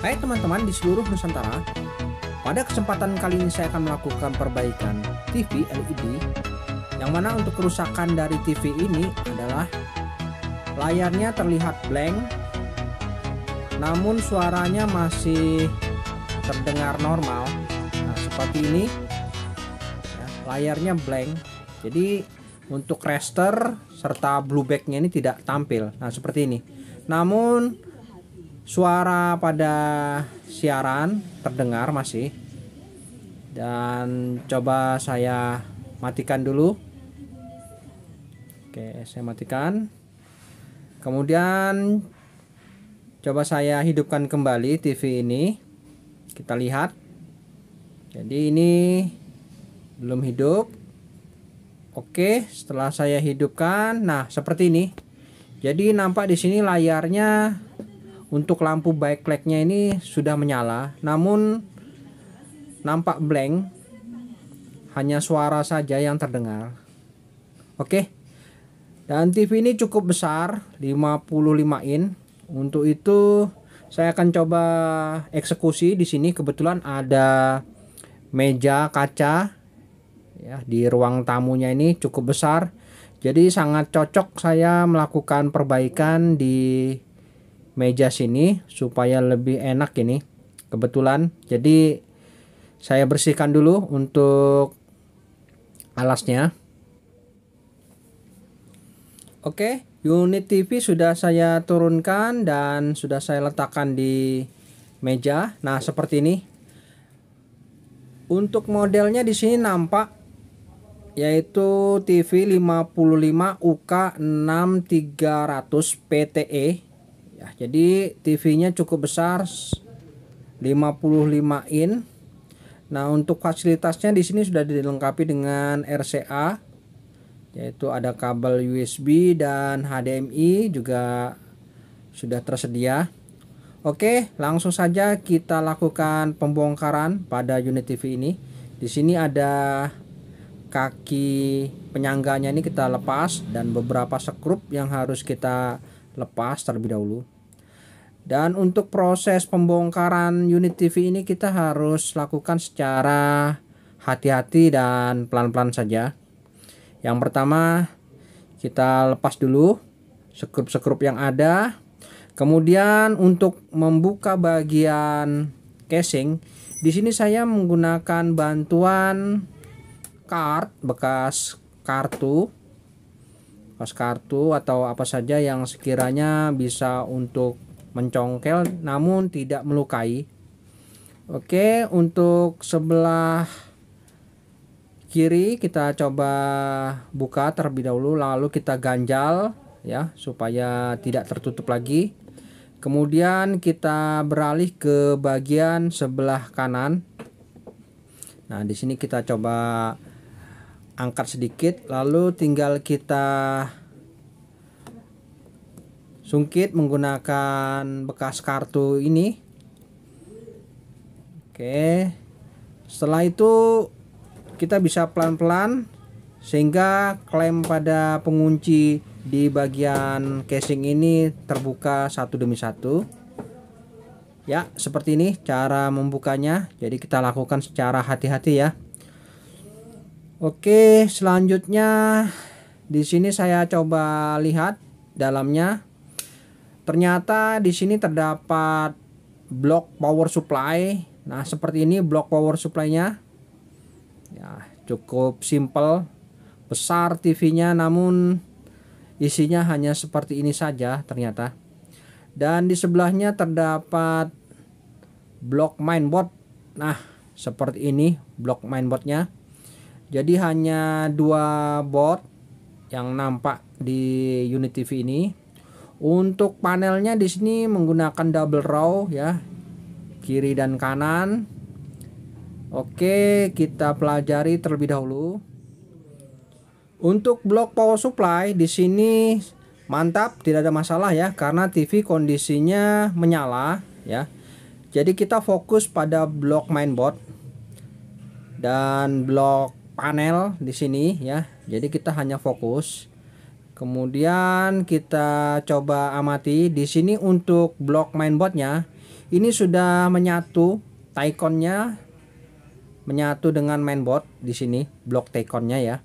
Hai teman-teman di seluruh Nusantara, pada kesempatan kali ini saya akan melakukan perbaikan TV LED, yang mana untuk kerusakan dari TV ini adalah layarnya terlihat blank, namun suaranya masih terdengar normal. Nah, seperti ini, ya, layarnya blank, jadi untuk raster serta blueback-nya ini tidak tampil. Nah, seperti ini. Namun suara pada siaran terdengar masih. Dan coba saya matikan dulu. Oke, saya matikan. Kemudian coba saya hidupkan kembali TV ini. Kita lihat. Jadi ini belum hidup. Oke, setelah saya hidupkan, nah seperti ini. Jadi nampak di sini layarnya untuk lampu backlight-nya ini sudah menyala, namun nampak blank, hanya suara saja yang terdengar. Oke. Dan TV ini cukup besar, 55 in. Untuk itu saya akan coba eksekusi di sini. Kebetulan ada meja kaca ya, di ruang tamunya ini cukup besar. Jadi sangat cocok saya melakukan perbaikan di meja sini supaya lebih enak ini. Kebetulan jadi saya bersihkan dulu untuk alasnya. Oke, unit TV sudah saya turunkan dan sudah saya letakkan di meja. Nah, seperti ini. Untuk modelnya di sini nampak yaitu TV 55 UK6300 PTE. Ya, jadi TV-nya cukup besar, 55 in. Nah, untuk fasilitasnya di sini sudah dilengkapi dengan RCA, yaitu ada kabel USB dan HDMI juga sudah tersedia. Oke, langsung saja kita lakukan pembongkaran pada unit TV ini. Di sini ada kaki penyangganya, ini kita lepas, dan beberapa skrup yang harus kita lepas terlebih dahulu. Dan untuk proses pembongkaran unit TV ini kita harus lakukan secara hati-hati dan pelan-pelan saja. Yang pertama, kita lepas dulu skrup-skrup yang ada. Kemudian untuk membuka bagian casing, di sini saya menggunakan bantuan bekas kartu atau apa saja yang sekiranya bisa untuk mencongkel namun tidak melukai. Oke, untuk sebelah kiri kita coba buka terlebih dahulu, lalu kita ganjal ya supaya tidak tertutup lagi. Kemudian kita beralih ke bagian sebelah kanan. Nah, di sini kita coba angkat sedikit, lalu tinggal kita sungkit menggunakan bekas kartu ini. Oke. Setelah itu kita bisa pelan-pelan sehingga klem pada pengunci di bagian casing ini terbuka satu demi satu. Ya, seperti ini cara membukanya. Jadi kita lakukan secara hati-hati ya. Oke, selanjutnya di sini saya coba lihat dalamnya. Ternyata di sini terdapat blok power supply. Nah, seperti ini blok power supply-nya. Ya, cukup simple. Besar TV-nya namun isinya hanya seperti ini saja ternyata. Dan di sebelahnya terdapat blok mainboard. Nah, seperti ini blok mainboardnya. Jadi hanya dua board yang nampak di unit TV ini. Untuk panelnya di sini menggunakan double row ya, kiri dan kanan. Oke, kita pelajari terlebih dahulu. Untuk blok power supply di sini mantap, tidak ada masalah ya, karena TV kondisinya menyala ya. Jadi kita fokus pada blok mainboard dan blok panel di sini ya. Jadi kita hanya fokus. Kemudian kita coba amati di sini untuk blok mainboardnya ini sudah menyatu, Tayconnya menyatu dengan mainboard di sini blok Tayconnya ya.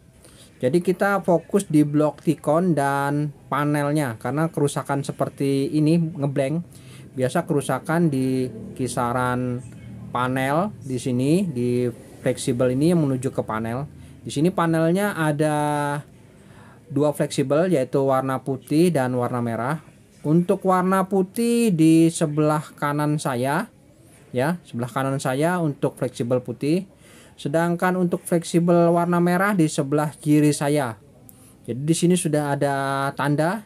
Jadi kita fokus di blok Taycon dan panelnya karena kerusakan seperti ini ngeblank. Biasa kerusakan di kisaran panel di sini di fleksibel ini yang menuju ke panel. Di sini panelnya ada dua fleksibel yaitu warna putih dan warna merah. Untuk warna putih di sebelah kanan saya ya, sebelah kanan saya untuk fleksibel putih. Sedangkan untuk fleksibel warna merah di sebelah kiri saya. Jadi di sini sudah ada tanda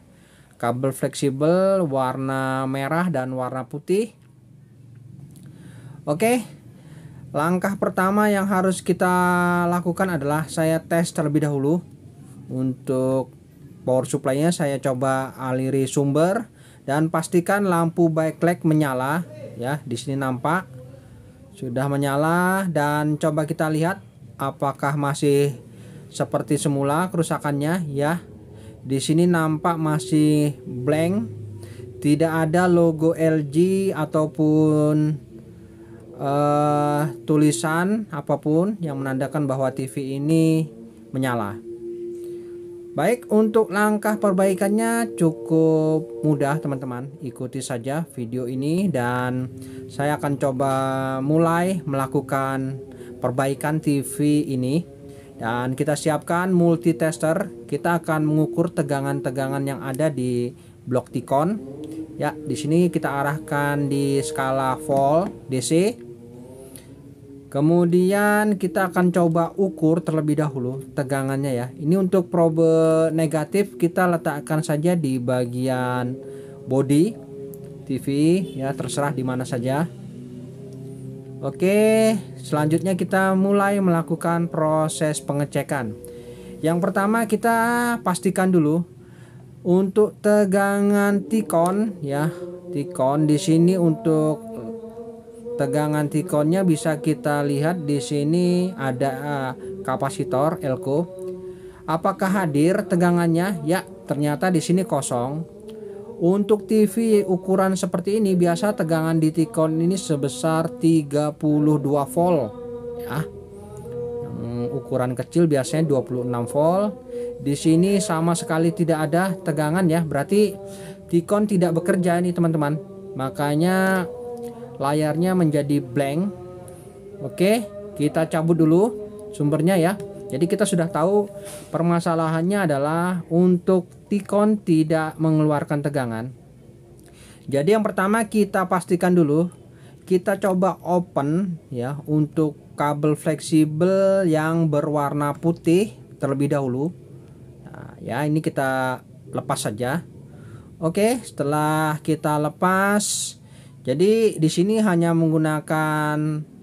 kabel fleksibel warna merah dan warna putih. Oke. Langkah pertama yang harus kita lakukan adalah saya tes terlebih dahulu. Untuk power supply-nya saya coba aliri sumber dan pastikan lampu backlight menyala ya. Di sini nampak sudah menyala dan coba kita lihat apakah masih seperti semula kerusakannya ya. Di sini nampak masih blank, tidak ada logo LG ataupun tulisan apapun yang menandakan bahwa TV ini menyala. Baik, untuk langkah perbaikannya cukup mudah teman-teman. Ikuti saja video ini dan saya akan coba mulai melakukan perbaikan TV ini. Dan kita siapkan multitester. Kita akan mengukur tegangan-tegangan yang ada di blok Taycon. Ya, di sini kita arahkan di skala volt DC. Kemudian kita akan coba ukur terlebih dahulu tegangannya ya. Ini untuk probe negatif kita letakkan saja di bagian body TV ya, terserah di mana saja. Oke, selanjutnya kita mulai melakukan proses pengecekan. Yang pertama kita pastikan dulu untuk tegangan Taycon ya. Taycon di sini untuk tegangan Tayconnya bisa kita lihat di sini ada kapasitor elko. Apakah hadir tegangannya? Ya, ternyata di sini kosong. Untuk TV ukuran seperti ini biasa tegangan di Taycon ini sebesar 32 volt ya. Yang ukuran kecil biasanya 26 volt. Di sini sama sekali tidak ada tegangan ya. Berarti Taycon tidak bekerja ini teman-teman. Makanya layarnya menjadi blank. Oke, kita cabut dulu sumbernya ya. Jadi kita sudah tahu permasalahannya adalah untuk Taycon tidak mengeluarkan tegangan. Jadi yang pertama kita pastikan dulu, kita coba open ya untuk kabel fleksibel yang berwarna putih terlebih dahulu. Nah, ya ini kita lepas saja. Oke, setelah kita lepas, jadi di sini hanya menggunakan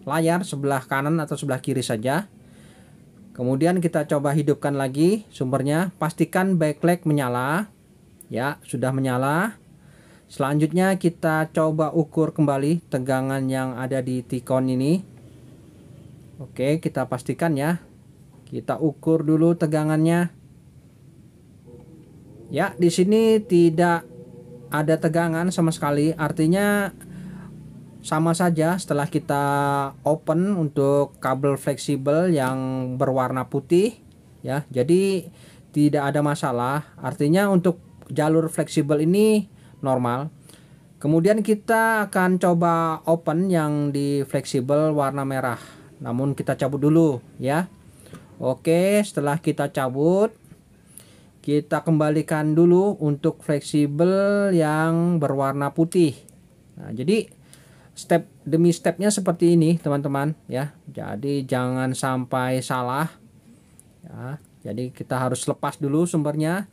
layar sebelah kanan atau sebelah kiri saja. Kemudian kita coba hidupkan lagi sumbernya, pastikan backlight menyala. Ya, sudah menyala. Selanjutnya kita coba ukur kembali tegangan yang ada di Taycon ini. Oke, kita pastikan ya. Kita ukur dulu tegangannya. Ya, di sini tidak ada tegangan sama sekali, artinya sama saja setelah kita open untuk kabel fleksibel yang berwarna putih ya. Jadi tidak ada masalah, artinya untuk jalur fleksibel ini normal. Kemudian kita akan coba open yang di fleksibel warna merah, namun kita cabut dulu ya. Oke, setelah kita cabut, kita kembalikan dulu untuk fleksibel yang berwarna putih. Nah, jadi step demi stepnya seperti ini teman-teman ya. Jadi jangan sampai salah ya. Jadi kita harus lepas dulu sumbernya.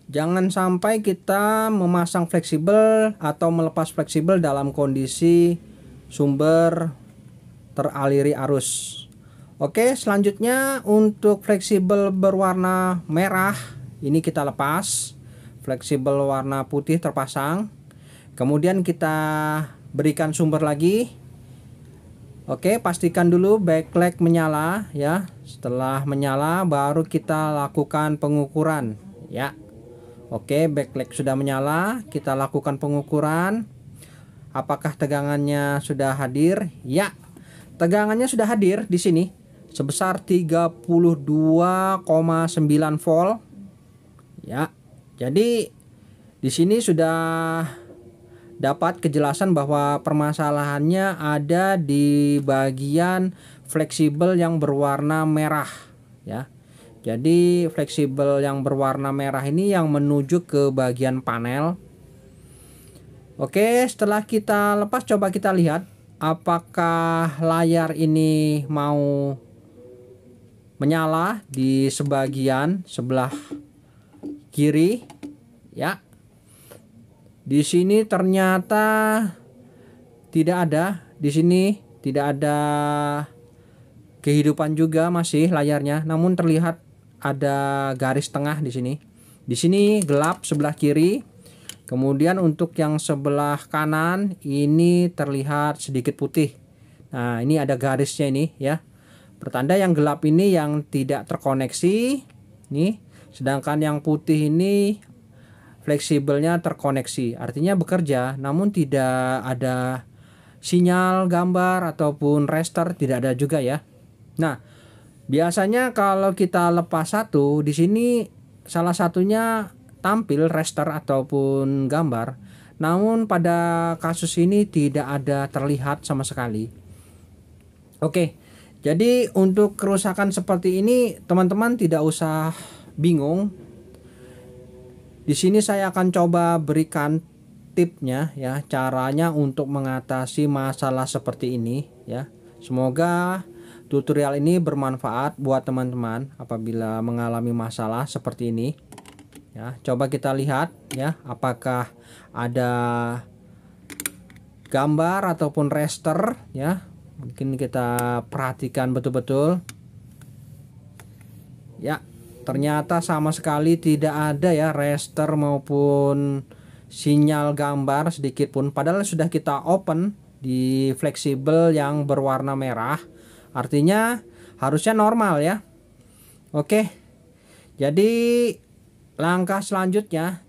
Jangan sampai kita memasang fleksibel atau melepas fleksibel dalam kondisi sumber teraliri arus. Oke, selanjutnya untuk fleksibel berwarna merah ini kita lepas. Fleksibel warna putih terpasang. Kemudian kita berikan sumber lagi. Oke, pastikan dulu backlight menyala ya. Setelah menyala baru kita lakukan pengukuran ya. Oke, backlight sudah menyala. Kita lakukan pengukuran. Apakah tegangannya sudah hadir? Ya, tegangannya sudah hadir di sini sebesar 32,9 volt. Ya. Jadi di sini sudah dapat kejelasan bahwa permasalahannya ada di bagian fleksibel yang berwarna merah, ya. Jadi fleksibel yang berwarna merah ini yang menuju ke bagian panel. Oke, setelah kita lepas, coba kita lihat apakah layar ini mau menyala di sebagian sebelah kiri, ya. Di sini ternyata tidak ada, di sini tidak ada kehidupan juga, masih layarnya, namun terlihat ada garis tengah di sini. Di sini gelap sebelah kiri. Kemudian untuk yang sebelah kanan ini terlihat sedikit putih. Nah, ini ada garisnya ini, ya. Pertanda yang gelap ini yang tidak terkoneksi. Nih, sedangkan yang putih ini fleksibelnya terkoneksi, artinya bekerja, namun tidak ada sinyal gambar ataupun raster, tidak ada juga ya. Nah, biasanya kalau kita lepas satu, di sini salah satunya tampil raster ataupun gambar, namun pada kasus ini tidak ada terlihat sama sekali. Oke, jadi untuk kerusakan seperti ini teman-teman tidak usah bingung. Di sini saya akan coba berikan tipnya, ya, caranya untuk mengatasi masalah seperti ini, ya. Semoga tutorial ini bermanfaat buat teman-teman apabila mengalami masalah seperti ini. Ya, coba kita lihat ya, apakah ada gambar ataupun raster, ya. Mungkin kita perhatikan betul-betul. Ya, ternyata sama sekali tidak ada ya raster maupun sinyal gambar sedikit pun, padahal sudah kita open di fleksibel yang berwarna merah, artinya harusnya normal ya. Oke, jadi langkah selanjutnya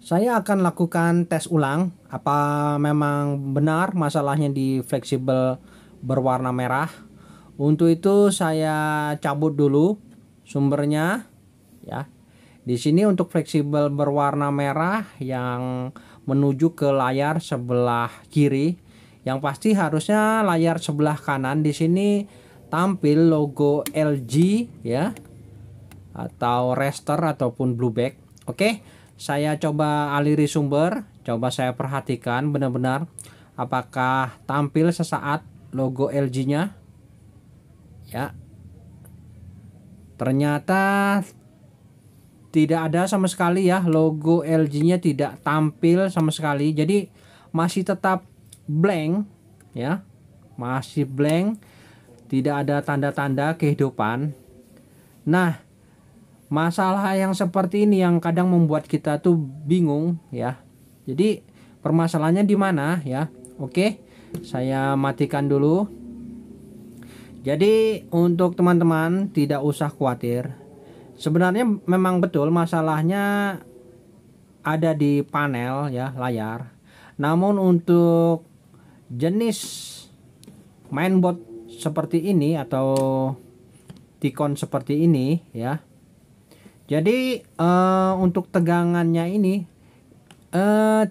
saya akan lakukan tes ulang apa memang benar masalahnya di fleksibel berwarna merah. Untuk itu saya cabut dulu sumbernya, ya. Di sini untuk fleksibel berwarna merah yang menuju ke layar sebelah kiri, yang pasti harusnya layar sebelah kanan di sini tampil logo LG ya, atau raster ataupun blueback. Oke, saya coba aliri sumber, coba saya perhatikan benar-benar apakah tampil sesaat logo LG-nya. Ya. Ternyata tidak ada sama sekali ya, logo LG-nya tidak tampil sama sekali. Jadi masih tetap blank ya. Masih blank, tidak ada tanda-tanda kehidupan. Nah, masalah yang seperti ini yang kadang membuat kita tuh bingung ya. Jadi permasalahannya di mana ya? Oke, saya matikan dulu. Jadi untuk teman-teman tidak usah khawatir. Sebenarnya memang betul masalahnya ada di panel ya, layar. Namun untuk jenis mainboard seperti ini atau T-Con seperti ini ya. Jadi untuk tegangannya ini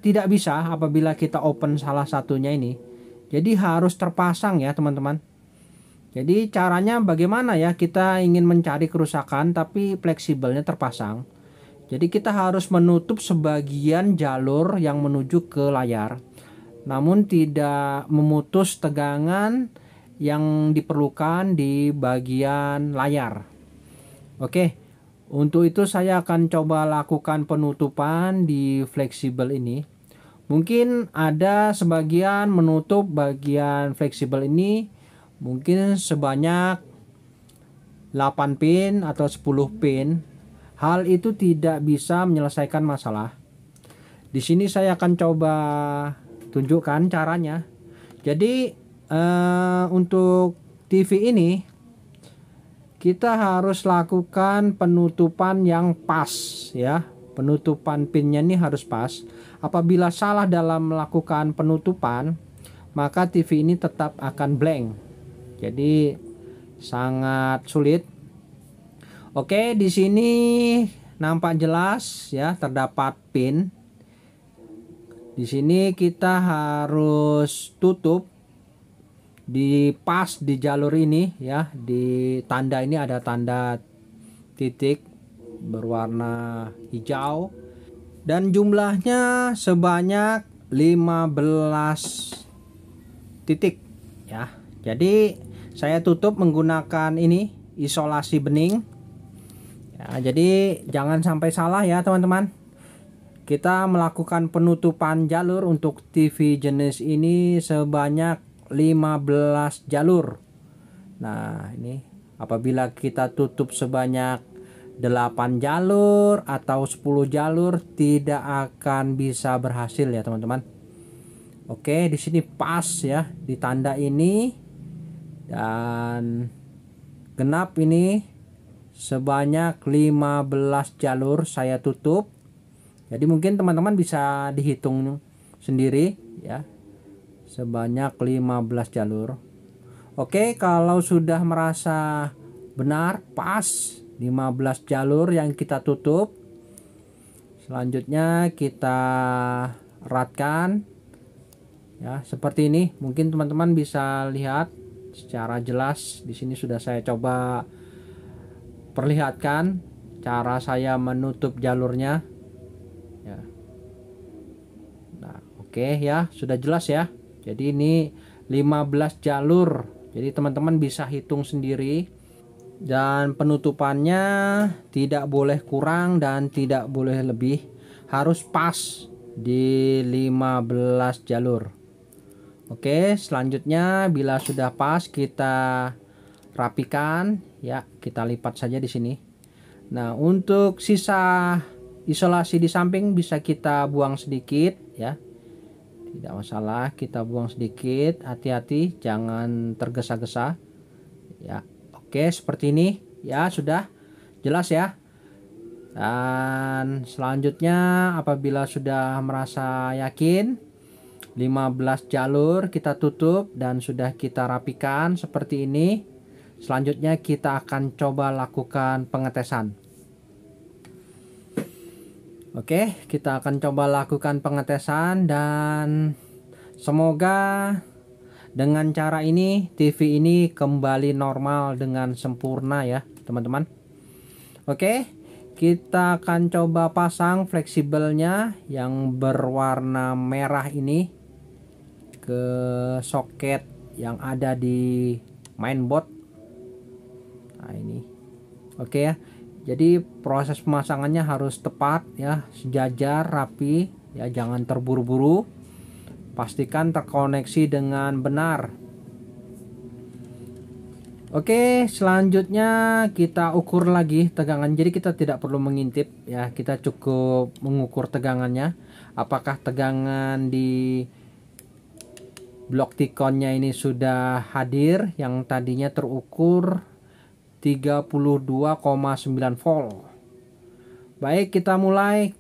tidak bisa apabila kita open salah satunya ini. Jadi harus terpasang ya teman-teman. Jadi caranya bagaimana ya, kita ingin mencari kerusakan tapi fleksibelnya terpasang. Jadi kita harus menutup sebagian jalur yang menuju ke layar, namun tidak memutus tegangan yang diperlukan di bagian layar. Oke, untuk itu saya akan coba lakukan penutupan di fleksibel ini. Mungkin ada sebagian menutup bagian fleksibel ini mungkin sebanyak 8 pin atau 10 pin. Hal itu tidak bisa menyelesaikan masalah. Di sini saya akan coba tunjukkan caranya. Jadi untuk TV ini kita harus lakukan penutupan yang pas ya, penutupan pinnya ini harus pas. Apabila salah dalam melakukan penutupan, maka TV ini tetap akan blank. Jadi sangat sulit. Oke, di sini nampak jelas ya, terdapat pin. Di sini kita harus tutup di pas di jalur ini ya, di tanda ini ada tanda titik berwarna hijau dan jumlahnya sebanyak 15 titik ya. Jadi saya tutup menggunakan ini isolasi bening ya, jadi jangan sampai salah ya teman-teman. Kita melakukan penutupan jalur untuk TV jenis ini sebanyak 15 jalur. Nah, ini apabila kita tutup sebanyak 8 jalur atau 10 jalur tidak akan bisa berhasil ya teman-teman. Oke, di sini pas ya di tanda ini, dan genap ini sebanyak 15 jalur saya tutup. Jadi mungkin teman-teman bisa dihitung sendiri ya, sebanyak 15 jalur. Oke, kalau sudah merasa benar pas 15 jalur yang kita tutup, selanjutnya kita eratkan ya seperti ini. Mungkin teman-teman bisa lihat secara jelas. Di sini sudah saya coba perlihatkan cara saya menutup jalurnya ya. Nah, oke ya, sudah jelas ya. Jadi ini 15 jalur. Jadi teman-teman bisa hitung sendiri. Dan penutupannya tidak boleh kurang dan tidak boleh lebih. Harus pas di 15 jalur. Oke, selanjutnya bila sudah pas kita rapikan ya, kita lipat saja di sini. Nah, untuk sisa isolasi di samping bisa kita buang sedikit ya. Tidak masalah, kita buang sedikit, hati-hati jangan tergesa-gesa ya. Oke, seperti ini ya, sudah jelas ya. Dan selanjutnya apabila sudah merasa yakin 15 jalur kita tutup dan sudah kita rapikan seperti ini, selanjutnya kita akan coba lakukan pengetesan. Oke, kita akan coba lakukan pengetesan dan semoga dengan cara ini TV ini kembali normal dengan sempurna ya teman-teman. Oke, kita akan coba pasang fleksibelnya yang berwarna merah ini ke soket yang ada di mainboard. Nah, ini oke ya. Jadi proses pemasangannya harus tepat ya, sejajar, rapi ya, jangan terburu-buru. Pastikan terkoneksi dengan benar. Oke, selanjutnya kita ukur lagi tegangan. Jadi kita tidak perlu mengintip ya, kita cukup mengukur tegangannya. Apakah tegangan di blok T-Con-nya ini sudah hadir, yang tadinya terukur 32,9 volt. Baik, kita mulai.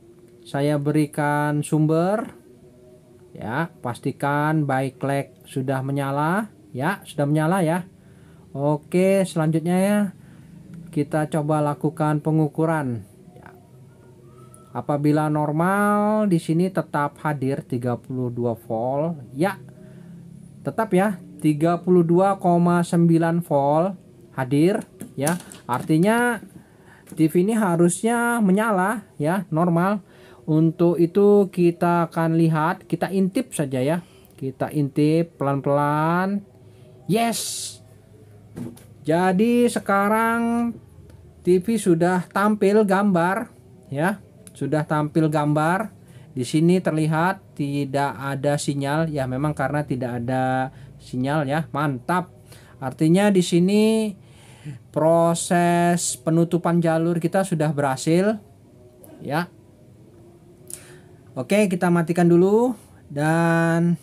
Saya berikan sumber ya, pastikan backlight sudah menyala ya, sudah menyala ya. Oke, selanjutnya ya kita coba lakukan pengukuran ya. Apabila normal di sini tetap hadir 32 volt ya, tetap ya 32,9 volt hadir ya, artinya TV ini harusnya menyala ya, normal. Untuk itu kita akan lihat, kita intip saja ya, kita intip pelan-pelan. Yes, jadi sekarang TV sudah tampil gambar ya, sudah tampil gambar. Di sini terlihat tidak ada sinyal ya, memang karena tidak ada sinyal ya. Mantap, artinya di sini proses penutupan jalur kita sudah berhasil ya. Oke, kita matikan dulu dan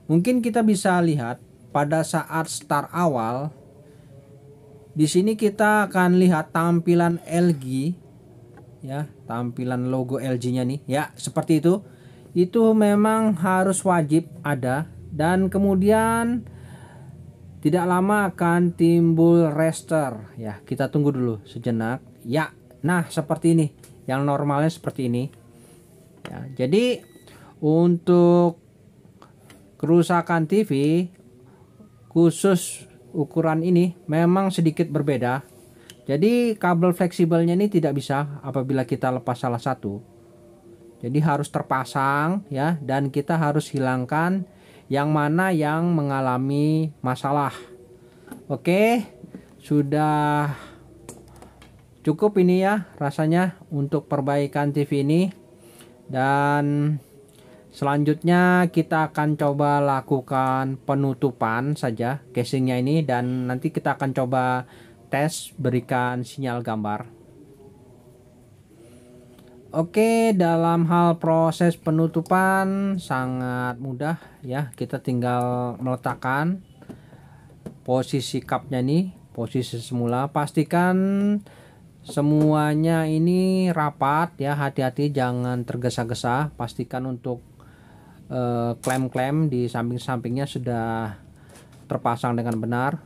mungkin kita bisa lihat pada saat start awal. Di sini kita akan lihat tampilan LG ya, tampilan logo LG-nya nih ya, seperti itu. Itu memang harus wajib ada, dan kemudian tidak lama akan timbul raster ya. Kita tunggu dulu sejenak ya. Nah, seperti ini. Yang normalnya seperti ini ya. Jadi untuk kerusakan TV khusus ukuran ini memang sedikit berbeda. Jadi kabel fleksibelnya ini tidak bisa apabila kita lepas salah satu. Jadi harus terpasang ya, dan kita harus hilangkan yang mana yang mengalami masalah. Oke, sudah cukup ini ya rasanya untuk perbaikan TV ini. Dan selanjutnya kita akan coba lakukan penutupan saja casingnya ini, dan nanti kita akan coba tes berikan sinyal gambar. Oke, dalam hal proses penutupan sangat mudah ya. Kita tinggal meletakkan posisi cupnya nih, posisi semula. Pastikan semuanya ini rapat ya, hati-hati jangan tergesa-gesa. Pastikan untuk klem-klem di samping-sampingnya sudah terpasang dengan benar.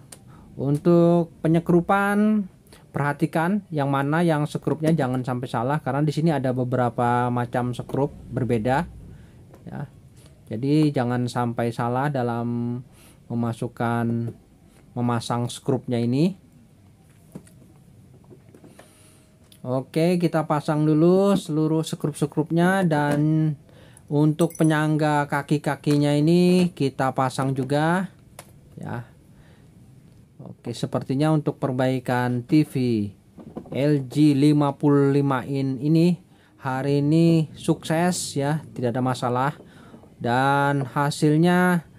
Untuk penyekrupan, perhatikan yang mana yang sekrupnya jangan sampai salah, karena di sini ada beberapa macam sekrup berbeda ya. Jadi jangan sampai salah dalam memasang skrupnya ini. Oke, kita pasang dulu seluruh sekrup-sekrupnya, dan untuk penyangga kaki-kakinya ini kita pasang juga ya. Oke, sepertinya untuk perbaikan TV LG 55 in ini hari ini sukses ya, tidak ada masalah, dan hasilnya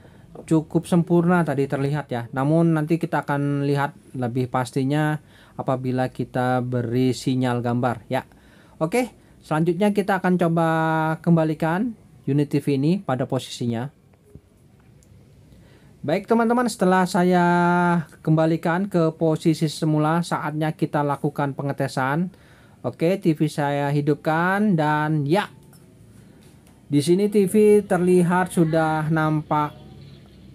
cukup sempurna tadi terlihat ya. Namun nanti kita akan lihat lebih pastinya apabila kita beri sinyal gambar ya. Oke, selanjutnya kita akan coba kembalikan unit TV ini pada posisinya. Baik teman-teman, setelah saya kembalikan ke posisi semula, saatnya kita lakukan pengetesan. Oke, TV saya hidupkan, dan ya, di sini TV terlihat sudah nampak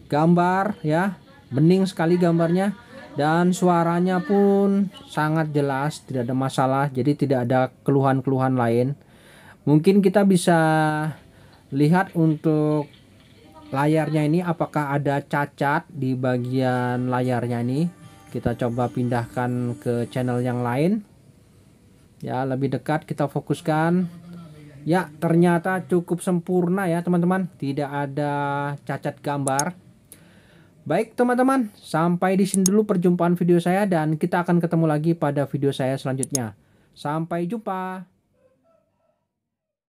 gambar ya, bening sekali gambarnya, dan suaranya pun sangat jelas, tidak ada masalah. Jadi tidak ada keluhan-keluhan lain. Mungkin kita bisa lihat untuk layarnya ini apakah ada cacat di bagian layarnya ini. Kita coba pindahkan ke channel yang lain ya, lebih dekat kita fokuskan ya. Ternyata cukup sempurna ya teman-teman, tidak ada cacat gambar. Baik teman-teman, sampai di sini dulu perjumpaan video saya, dan kita akan ketemu lagi pada video saya selanjutnya. Sampai jumpa.